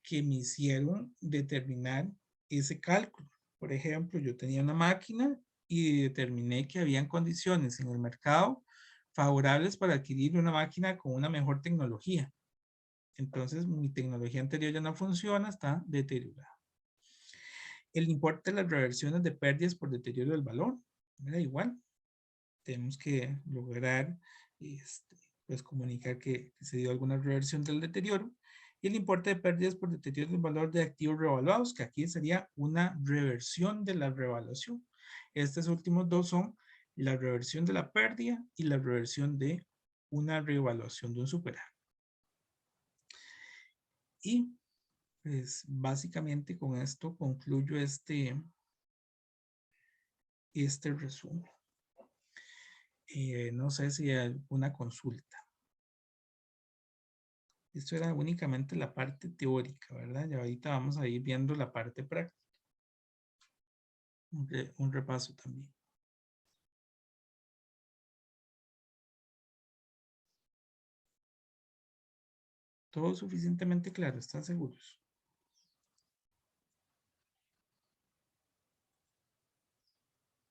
que me hicieron determinar ese cálculo. Por ejemplo, yo tenía una máquina y determiné que habían condiciones en el mercado favorables para adquirir una máquina con una mejor tecnología. Entonces, mi tecnología anterior ya no funciona, está deteriorada. El importe de las reversiones de pérdidas por deterioro del valor. ¿verdad? Igual, tenemos que lograr pues comunicar que se dio alguna reversión del deterioro. Y el importe de pérdidas por deterioro del valor de activos revaluados, que aquí sería una reversión de la revaluación. Estos últimos dos son la reversión de la pérdida y la reversión de una revaluación de un superávit. Y pues básicamente con esto concluyo este resumen. No sé si hay alguna consulta. Esto era únicamente la parte teórica, ¿verdad? Y ahorita vamos a ir viendo la parte práctica. Un repaso también. Todo suficientemente claro, ¿están seguros?